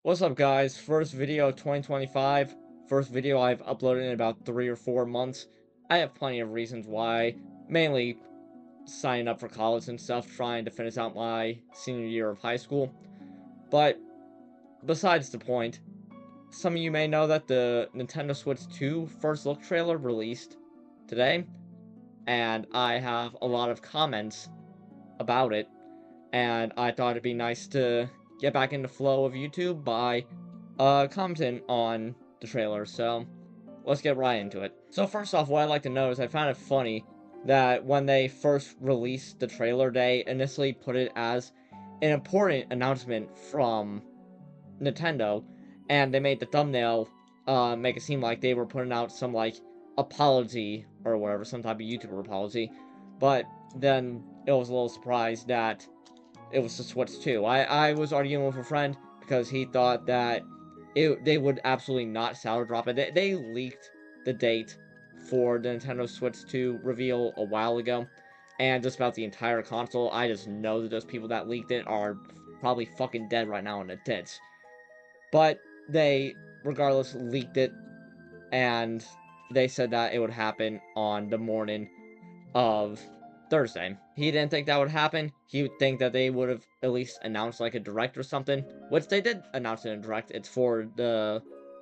What's up, guys? First video of 2025. First video I've uploaded in about 3 or 4 months. I have plenty of reasons why. Mainly signing up for college and stuff, trying to finish out my senior year of high school. But besides the point, some of you may know that the Nintendo Switch 2 first look trailer released today, and I have a lot of comments about it, and I thought it'd be nice to get back into flow of YouTube by commenting on the trailer, so let's get right into it. So first off, what I'd like to note is I found it funny that when they first released the trailer, they initially put it as an important announcement from Nintendo, and they made the thumbnail make it seem like they were putting out some, like, apology or whatever, some type of YouTuber apology, but then it was a little surprised that it was the Switch 2. I was arguing with a friend because he thought that they would absolutely not sour drop it. They leaked the date for the Nintendo Switch 2 reveal a while ago, and just about the entire console. I just know that those people that leaked it are probably fucking dead right now in the ditch. But they, regardless, leaked it, and they said that it would happen on the morning of Thursday. He didn't think that would happen. He would think that they would have at least announced like a direct or something, which they did announce in a direct. It's for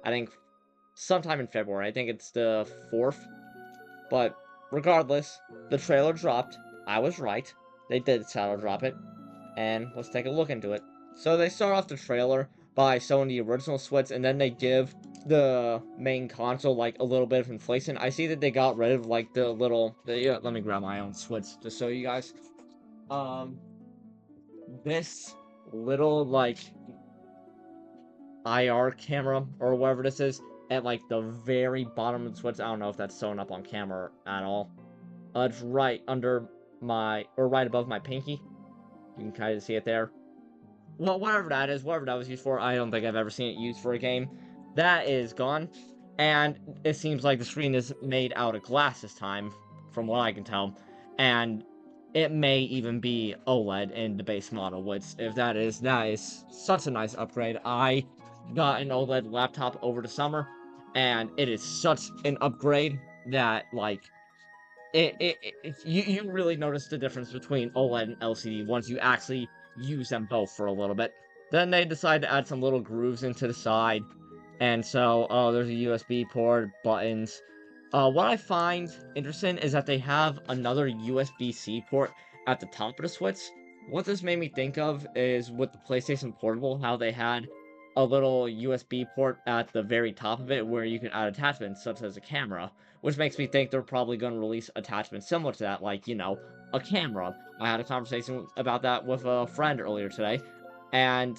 I think, sometime in February. I think it's the 4th. But regardless, the trailer dropped. I was right. They did shadow drop it. And let's take a look into it. So they start off the trailer by showing the original Switch, and then they give the main console like a little bit of inflation. I see that they got rid of like yeah, let me grab my own Switch to show you guys. This little like IR camera or whatever this is at like the very bottom of the Switch. I don't know if that's showing up on camera at all. It's right under right above my pinky. You can kind of see it there. Well, whatever that is, whatever that was used for, I don't think I've ever seen it used for a game. That is gone, and it seems like the screen is made out of glass this time, from what I can tell, and it may even be OLED in the base model, which, if that is such a nice upgrade. I got an OLED laptop over the summer, and it is such an upgrade that, like, you really notice the difference between OLED and LCD once you actually use them both for a little bit. Then they decide to add some little grooves into the side, and so there's a USB port, buttons. What I find interesting is that they have another USB-C port at the top of the Switch. What this made me think of is with the PlayStation Portable, how they had a little USB port at the very top of it where you can add attachments such as a camera, which makes me think they're probably going to release attachments similar to that, like, you know, a camera. I had a conversation about that with a friend earlier today, and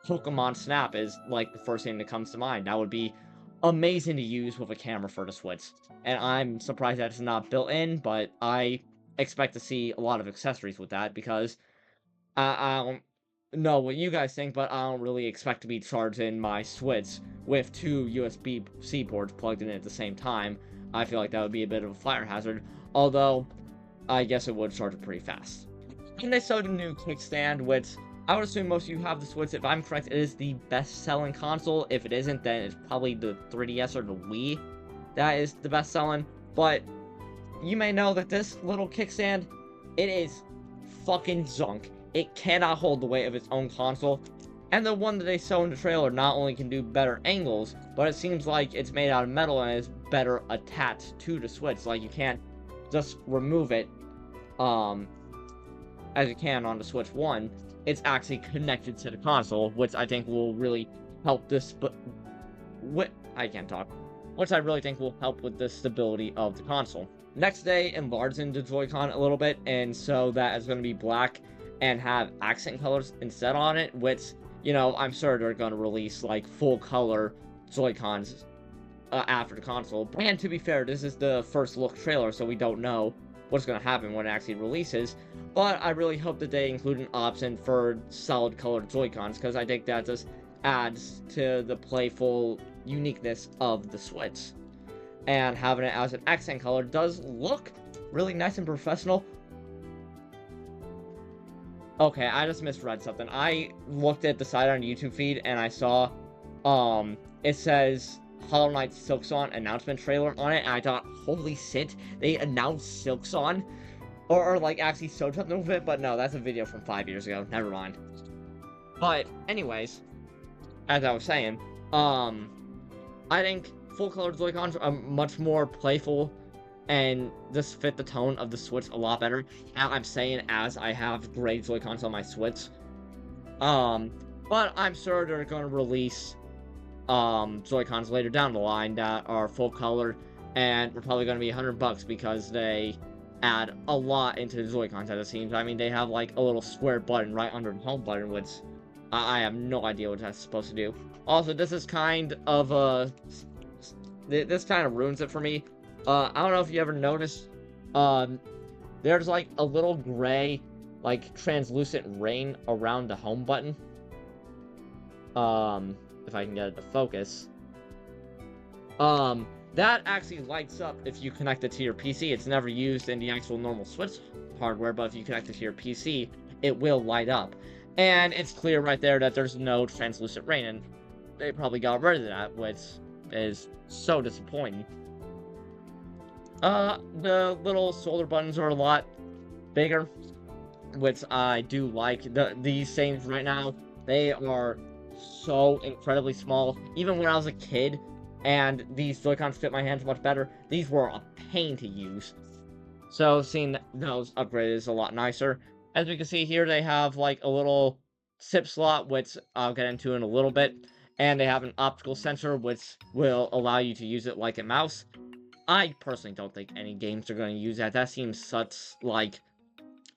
Pokemon Snap is, like, the first thing that comes to mind. That would be amazing to use with a camera for the Switch, and I'm surprised that it's not built in, but I expect to see a lot of accessories with that, because I don't know what you guys think, but I don't really expect to be charging my Switch with two USB-C ports plugged in at the same time. I feel like that would be a bit of a fire hazard, although I guess it would charge it pretty fast. And they showed a new kickstand, which I would assume most of you have the Switch. If I'm correct, it is the best-selling console. If it isn't, then it's probably the 3DS or the Wii that is the best-selling. But you may know that this little kickstand, it is fucking junk. It cannot hold the weight of its own console. And the one that they show in the trailer not only can do better angles, but it seems like it's made out of metal and is better attached to the Switch. Like, you can't just remove it, as you can on the Switch 1. It's actually connected to the console, which I think will really help this, I can't talk. Which I really think will help with the stability of the console. Next, they enlarged the Joy-Con a little bit, and so that is going to be black and have accent colors instead on it, which, you know, I'm sure they're going to release, like, full-color Joy-Cons after the console. And to be fair, this is the first look trailer, so we don't know what's going to happen when it actually releases, but I really hope that they include an option for solid colored Joy-Cons, because I think that just adds to the playful uniqueness of the Switch. And having it as an accent color does look really nice and professional. Okay, I just misread something. I looked at the site on YouTube feed and I saw, it says Hollow Knight Silksong announcement trailer on it, and I thought, holy shit, they announced Silksong? Or like, actually showed something with it, but no, that's a video from 5 years ago. Never mind. But, anyways, as I was saying, um, I think full-color Joy-Cons are much more playful and just fit the tone of the Switch a lot better. Now, I'm saying as I have gray Joy-Cons on my Switch. Um, but I'm sure they're gonna release, Joy-Cons later down the line that are full color, and they're probably gonna be $100 because they add a lot into the Joy-Cons, as it seems. I mean, they have, like, a little square button right under the home button, which I have no idea what that's supposed to do. Also, this is kind of a... This kind of ruins it for me. I don't know if you ever noticed, um, there's, like, a little gray, like, translucent ring around the home button. If I can get it to focus. That actually lights up if you connect it to your PC. It's never used in the actual normal Switch hardware, but if you connect it to your PC, it will light up. And it's clear right there that there's no translucent ring, and they probably got rid of that, which is so disappointing. The little shoulder buttons are a lot bigger, which I do like. These things right now, they are so incredibly small. Even when I was a kid, and these Joy-Cons fit my hands much better, these were a pain to use. So seeing those upgraded is a lot nicer. As we can see here, they have like a little SIP slot, which I'll get into in a little bit. And they have an optical sensor, which will allow you to use it like a mouse. I personally don't think any games are going to use that. That seems such, like,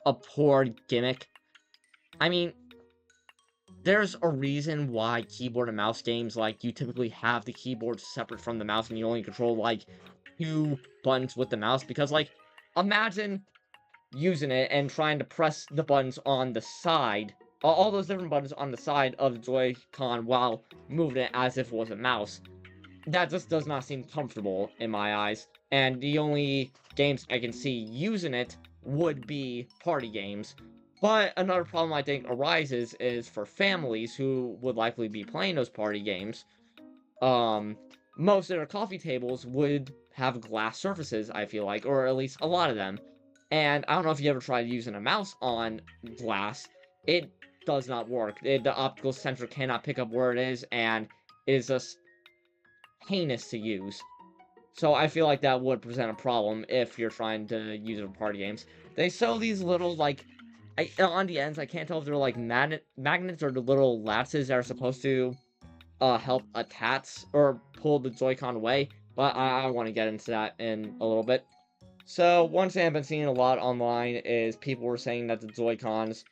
a poor gimmick. I mean, there's a reason why keyboard and mouse games, like, you typically have the keyboard separate from the mouse and you only control, like, 2 buttons with the mouse. Because, like, imagine using it and trying to press the buttons on the side, all those different buttons on the side of the Joy-Con while moving it as if it was a mouse. That just does not seem comfortable in my eyes. And the only games I can see using it would be party games. But another problem I think arises is for families who would likely be playing those party games. Um, Most of their coffee tables would have glass surfaces, I feel like, or at least a lot of them. And I don't know if you ever tried using a mouse on glass. It does not work. The optical sensor cannot pick up where it is, and it is just heinous to use. So I feel like that would present a problem if you're trying to use it for party games. They sell these little, like, on the ends, I can't tell if they're, like, magnets or the little latches that are supposed to, help attach or pull the Joy-Con away, but I want to get into that in a little bit. So, one thing I've been seeing a lot online is people were saying that the Joy-Cons,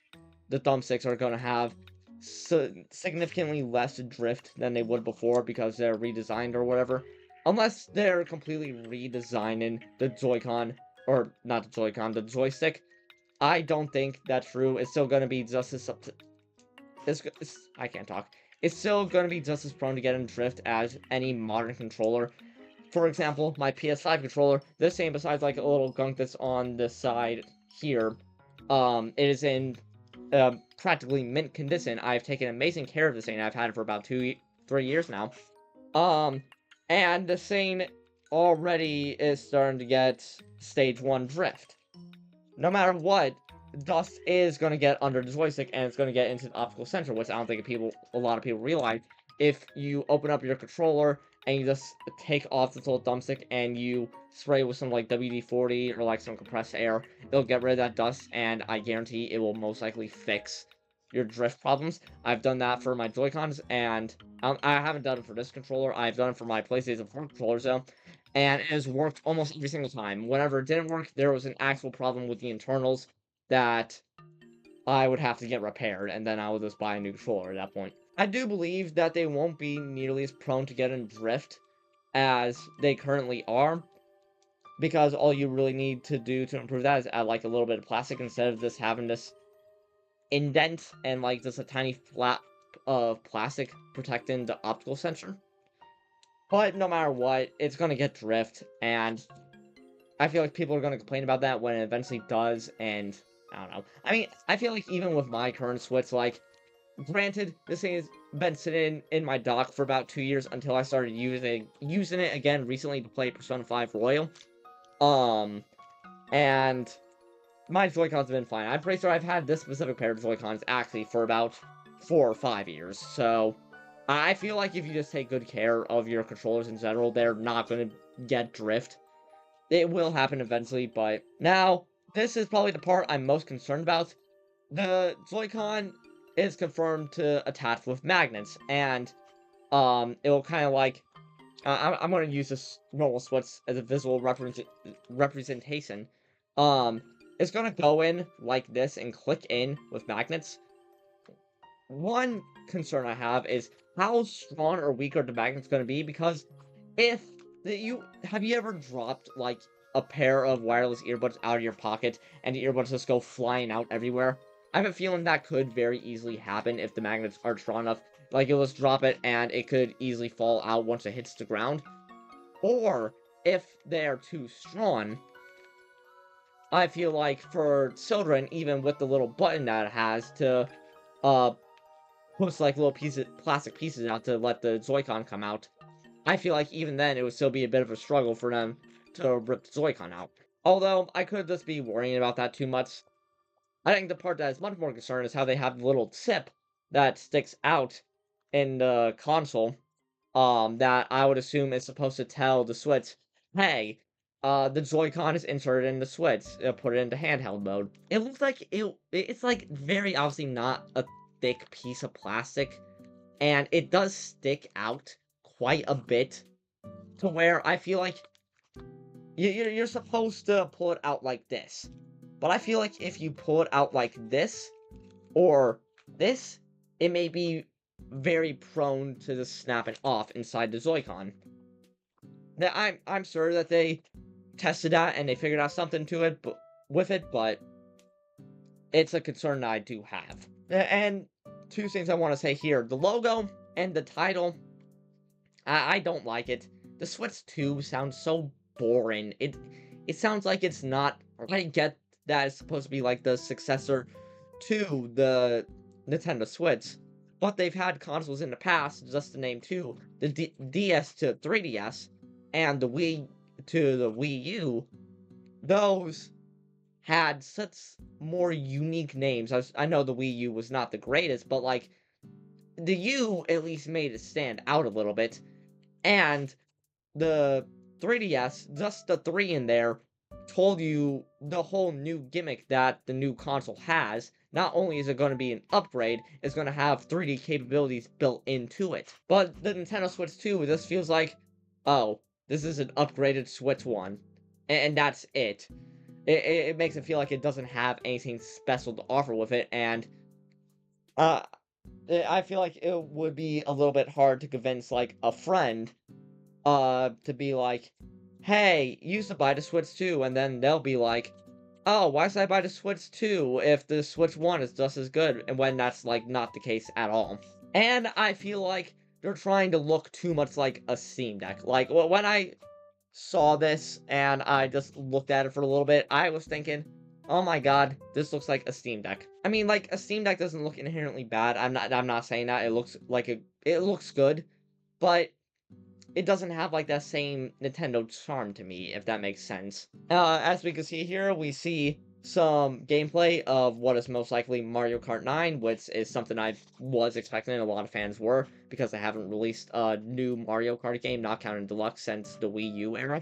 the thumbsticks, are going to have significantly less drift than they would before because they're redesigned or whatever. Unless they're completely redesigning the Joy-Con, or not the Joy-Con, the joystick. I don't think that's true. It's still going to be just as I can't talk. It's still going to be just as prone to getting drift as any modern controller. For example, my PS5 controller, this thing, besides like a little gunk that's on the side here, it is in practically mint condition. I've taken amazing care of this thing. I've had it for about 3 years now. Um, and the thing already is starting to get stage 1 drift. No matter what, dust is going to get under the joystick, and it's going to get into the optical sensor, which I don't think a lot of people realize. If you open up your controller and you just take off this little thumbstick and you spray with some like WD-40 or like some compressed air, it'll get rid of that dust, and I guarantee it will most likely fix your drift problems. I've done that for my Joy-Cons, and I haven't done it for this controller. I've done it for my PlayStation 4 controllers though, and it has worked almost every single time. Whenever it didn't work, there was an actual problem with the internals that I would have to get repaired, and then I would just buy a new controller at that point. I do believe that they won't be nearly as prone to getting drift as they currently are, because all you really need to do to improve that is add like a little bit of plastic instead of just having this indent and like just a tiny flap of plastic protecting the optical sensor. But no matter what, it's gonna get drift, and I feel like people are gonna complain about that when it eventually does, and I don't know. I mean, I feel like even with my current Switch, like, granted, this thing has been sitting in my dock for about 2 years until I started using it again recently to play Persona 5 Royal. Um, and my Joy-Cons have been fine. I'm pretty sure I've had this specific pair of Joy-Cons actually for about 4 or 5 years. So, I feel like if you just take good care of your controllers in general, they're not going to get drift. It will happen eventually, but now, this is probably the part I'm most concerned about. The Joy-Con is confirmed to attach with magnets, and, it will kind of like, I'm going to use this normal Switch as a visual representation. Um, it's going to go in like this and click in with magnets. One concern I have is how strong or weak are the magnets going to be, because if have you ever dropped like a pair of wireless earbuds out of your pocket and the earbuds just go flying out everywhere? I have a feeling that could very easily happen if the magnets are strong enough. Like, you'll just drop it and it could easily fall out once it hits the ground. Or if they are too strong, I feel like for children, even with the little button that it has to uh push like little plastic pieces out to let the Joy-Con come out, I feel like even then it would still be a bit of a struggle for them to rip the Joy-Con out. Although, I could just be worrying about that too much. I think the part that is much more concerned is how they have the little tip that sticks out in the console, that I would assume is supposed to tell the Switch, hey, the Joy-Con is inserted in the Switch, put it into handheld mode. It looks like it's like very obviously not a thick piece of plastic, and it does stick out quite a bit to where I feel like you're supposed to pull it out like this. But I feel like if you pull it out like this, or this, it may be very prone to just snapping off inside the Joy-Con. Now, I'm sure that they tested that and they figured out something to it, but with it, but it's a concern that I do have. And two things I want to say here: the logo and the title, I don't like it. The Switch 2 sounds so boring. It sounds like it's not. I get that it's supposed to be like the successor to the Nintendo Switch, but they've had consoles in the past, just to name two, the DS to 3DS, and the Wii to the Wii U. Those had such more unique names. I know the Wii U was not the greatest, but like, the U at least made it stand out a little bit, and the 3DS, just the 3 in there, told you the whole new gimmick that the new console has. Not only is it going to be an upgrade, it's going to have 3D capabilities built into it. But the Nintendo Switch 2, this feels like, oh, this is an upgraded Switch 1. And that's it. It makes it feel like it doesn't have anything special to offer with it, and uh, I feel like it would be a little bit hard to convince, like, a friend to be like, hey, you should buy the Switch 2, and then they'll be like, oh, why should I buy the Switch 2 if the Switch 1 is just as good? And when that's, like, not the case at all. And I feel like they're trying to look too much like a Steam Deck. Like, when I saw this and I just looked at it for a little bit, I was thinking, oh my god, this looks like a Steam Deck. I mean, like, a Steam Deck doesn't look inherently bad. I'm not saying that. It looks like it looks good, but it doesn't have like that same Nintendo charm to me, if that makes sense. As we can see here, we see some gameplay of what is most likely Mario Kart 9, which is something I was expecting and a lot of fans were, because they haven't released a new Mario Kart game, not counting Deluxe, since the Wii U era.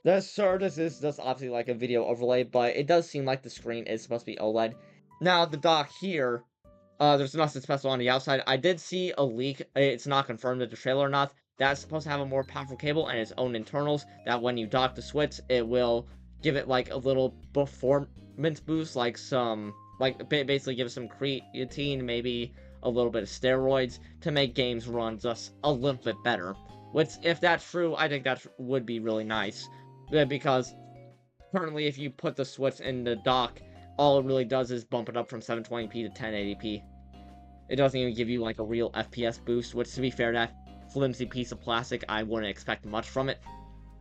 This is just obviously like a video overlay, but it does seem like the screen is supposed to be OLED. Now, the dock here, there's nothing special on the outside. I did see a leak. It's not confirmed in the trailer or not. That's supposed to have a more powerful cable and its own internals, that when you dock the Switch, it will give it like a little performance boost, like basically give it some creatine, maybe a little bit of steroids, to make games run just a little bit better. Which, if that's true, I think that would be really nice. Because currently, if you put the Switch in the dock, all it really does is bump it up from 720p to 1080p. It doesn't even give you like a real FPS boost, which, to be fair, that flimsy piece of plastic, I wouldn't expect much from it.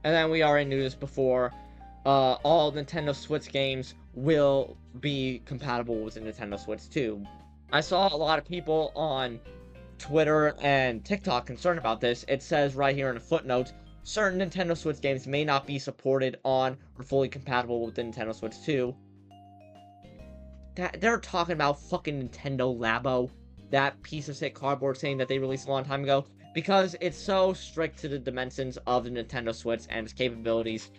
And then we already knew this before, all Nintendo Switch games will be compatible with the Nintendo Switch 2. I saw a lot of people on Twitter and TikTok concerned about this. It says right here in the footnotes, certain Nintendo Switch games may not be supported on or fully compatible with the Nintendo Switch 2. They're talking about fucking Nintendo Labo, that piece of shit cardboard saying that they released a long time ago, because it's so strict to the dimensions of the Nintendo Switch and its capabilities,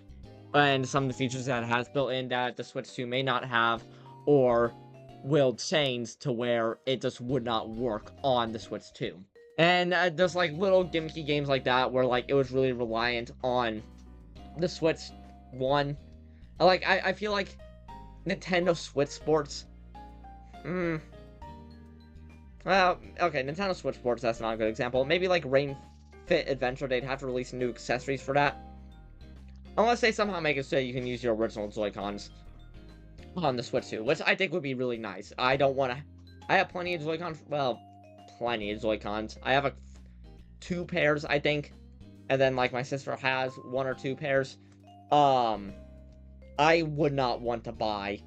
and some of the features that it has built in that the Switch 2 may not have, or will change to where it just would not work on the Switch 2. And there's like little gimmicky games like that where like it was really reliant on the Switch 1. I feel like Nintendo Switch Sports. Well, okay, Nintendo Switch Sports, that's not a good example. Maybe like Ring Fit Adventure, they'd have to release new accessories for that. Unless they somehow make it so you can use your original Joy-Cons on the Switch 2, which I think would be really nice. I don't want to... I have plenty of Joy-Cons. Well, plenty of Joy-Cons. I have 2 pairs, I think. And then, like, my sister has 1 or 2 pairs. I would not want to buy,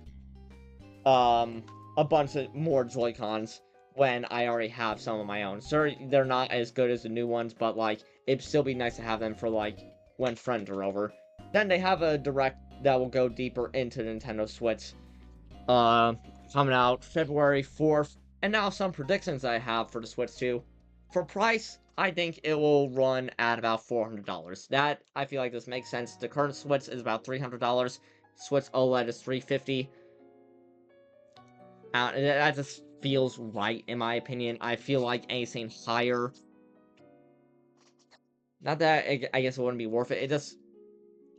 a bunch of more Joy-Cons when I already have some of my own. Sure, they're not as good as the new ones, but, like, it'd still be nice to have them for, like, when friends are over. Then they have a direct that will go deeper into the Nintendo Switch, coming out February 4th. And now some predictions I have for the Switch 2. For price, I think it will run at about $400. That, I feel like this makes sense. The current Switch is about $300. Switch OLED is $350. That just feels right, in my opinion. I feel like anything higher... Not that I guess it wouldn't be worth it.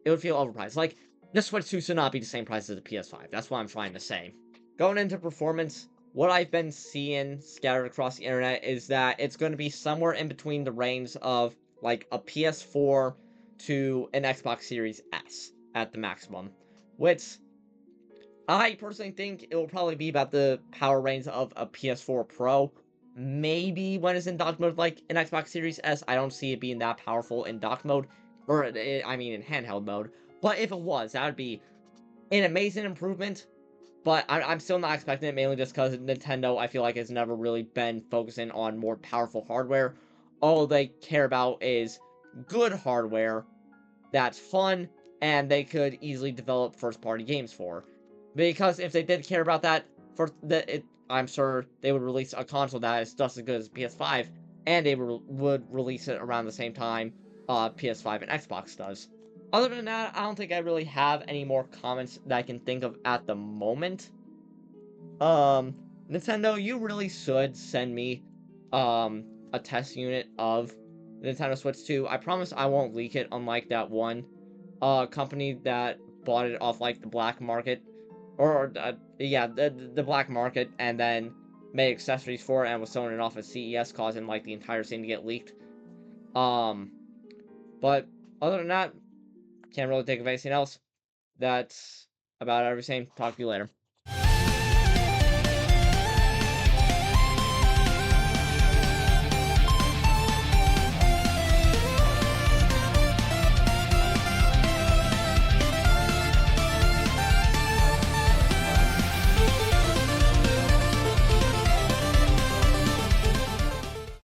It would feel overpriced. Like, the Switch 2 should not be the same price as the PS5. That's what I'm trying to say. Going into performance, what I've been seeing scattered across the internet is that it's going to be somewhere in between the range of, like, a PS4 to an Xbox Series S at the maximum. Which, I personally think it will probably be about the power range of a PS4 Pro. Maybe when it's in dock mode like an Xbox Series S, I don't see it being that powerful in dock mode. Or, I mean, in handheld mode. But if it was, that would be an amazing improvement. But I'm still not expecting it, mainly just because Nintendo, I feel like, has never really been focusing on more powerful hardware. All they care about is good hardware that's fun, and they could easily develop first-party games for. Because if they did care about that, I'm sure they would release a console that is just as good as PS5, and they would release it around the same time PS5 and Xbox does. Other than that, I don't think I really have any more comments that I can think of at the moment. Nintendo, you really should send me, a test unit of the Nintendo Switch 2. I promise I won't leak it, unlike that one, company that bought it off, like, the black market. Yeah, the black market, and then made accessories for it and was selling it off at CES, causing, like, the entire thing to get leaked. But other than that, can't really think of anything else. That's about everything. Talk to you later.